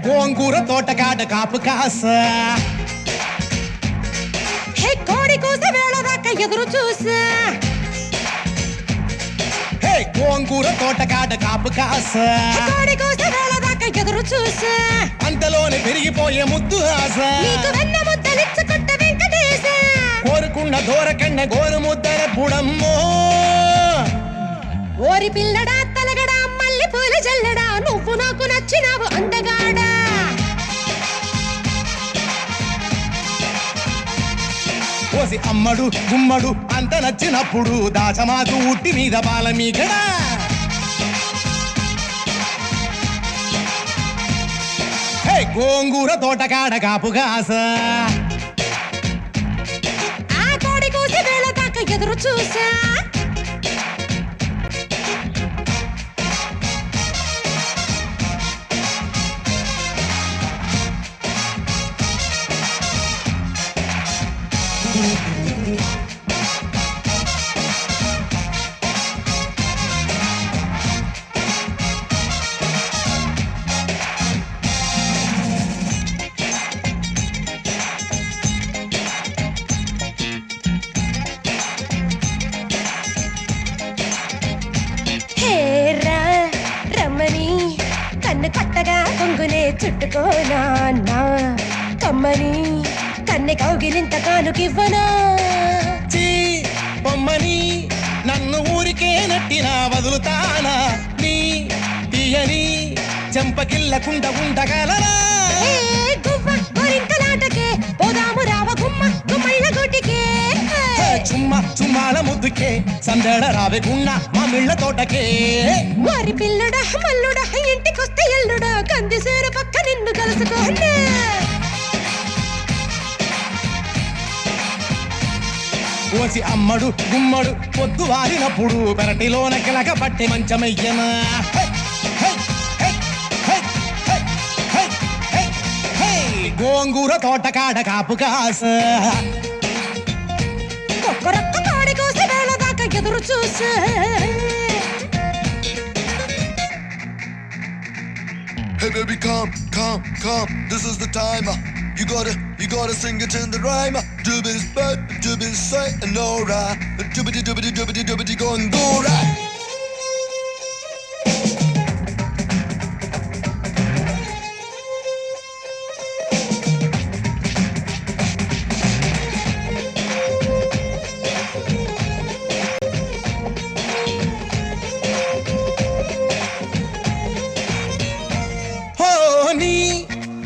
గోంగూర తోటకాడ కాపు కాస కోడి కోసే వేళ దాకా ఎదురు చూసా గోంగూర తోటకాడ కాపు కాస కోడి కోసే వేళ దాకా ఎదురు చూసా అంతలోనే పెరిగిపోయే ముద్దు ఆశ నీకు వెన్న ముద్దలిచ్చుకుంట వెంకటేశ కోరుకున్న దూరకన్న గోరు ముద్దల పుడమ్మో ఓరి పిల్లడా తలగడా మల్లె పూల జల్లడా నువ్వు నాకు నచ్చినావు అందగాడా ఓసి అమ్మడు గుమ్మడు అంత నచ్చినప్పుడు దాచమాకు ఉట్టి మీద బాల మీగడా గోంగూర తోటకాడ కాపు కాస ఆ కోడి కోసే వేళ దాకా ఎదురు చూసా రమ్మని కన్ను కొట్టగా కొంగునే చుట్టుకోనా కమ్మని కన్నె కౌగిలింత కానుకివ్వనా బొమ్మని నన్ను ఊరికే నట్టినా వదులుతానా నీ తీయని చెంపకిల్లకుండా ఉండగలరా గోరింకలాటకే పోదాము రావ గుమ్మ గుమ్మళ్ళ గుడికే చుమ్మాల ముద్దుకే సందడ రావెకున్న మా మిళ్ళ తోటకే వారి పిల్లడా మల్లుడా ఇంటికొస్తే ఎల్లుడా కందిసేరు పక్క నిన్ను కలుసుకోండి ఓసి అమ్మడు గుమ్మడు పొద్దు వారినప్పుడు పెరటిలోన కిలక పట్టి మంచమయ్యనా గోంగూర తోటకాడ కాపు కాస ఒక్కరొక్క కోడి కోసే వేళ దాకా ఎదురు చూసా Hey baby, come, this is the time. You gotta sing it in the rhyme. Doobity spit, doobity say, and alright. Doobity doobity doobity doobity going go right.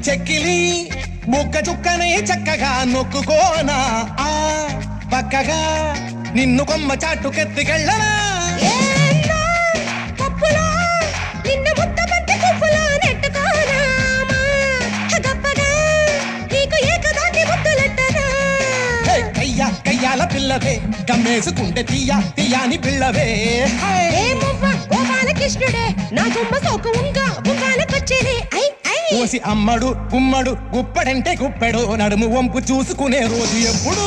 చెక్కిలి ముక్క చుక్కనే చక్కగా నొక్కుకోనా ఆ పక్కగా నిన్ను కొమ్మ చాటుకెత్తికెళ్ళనా కయ్యాల పిల్లవే కమ్మేసుకుంటే తీయాని పిల్లవే బాలకృష్ణుడే నా గుమ్మ సోకు ఉంగాలకొచ్చేది ఓసి అమ్మడు గుమ్మడు గుప్పడంటే గుప్పెడు నడుము వంపు చూసుకునే రోజు ఎప్పుడు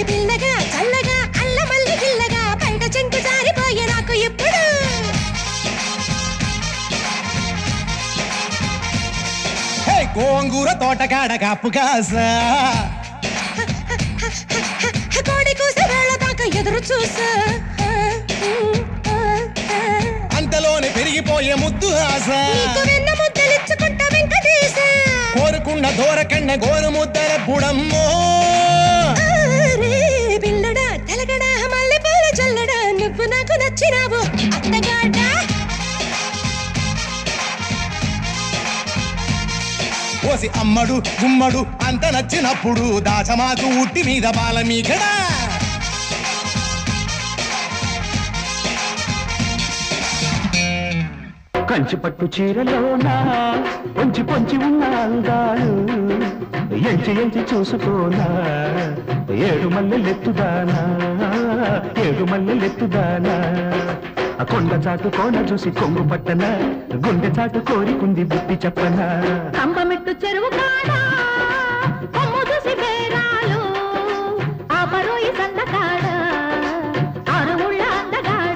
పిల్లగా చల్లగా అల్లమల్లి పిల్లగా బయట చెంకు జారిపోయే నాకు ఎప్పుడు గోంగూర తోటకాడ కాపు కాస కోడి కూసే వేళ దాకా ఎదురు చూసా అంతలోనే పెరిగిపోయే ముద్దు ఆశ వెన్న ముద్దలిచ్చుకుంటా వెంకటేశ కోరుకున్న దూరకన్న గోరు ముద్దల పుడమ్మో పిల్లడా తలగడా మల్లె పూల చల్లడా నువ్వు నాకు నచ్చినావు అత్తగాడా ఓసి అమ్మడు గుమ్మడు అంత నచ్చినప్పుడు దాచమాకు ఉట్టి మీద బాల మీగడా కంచి పట్టు చీరలోనా పొంచి పొంచి ఉన్న అందాలు ఎంచి చూసుకోనా ఏడు మల్లెలెత్తుదానా ఆ కొండ చాటు కోన చూసి కొంగు పట్టన గుండె చాటు కోరికుంది బుద్ధి చెప్పనా కంబమెట్టు చెరువు కాడా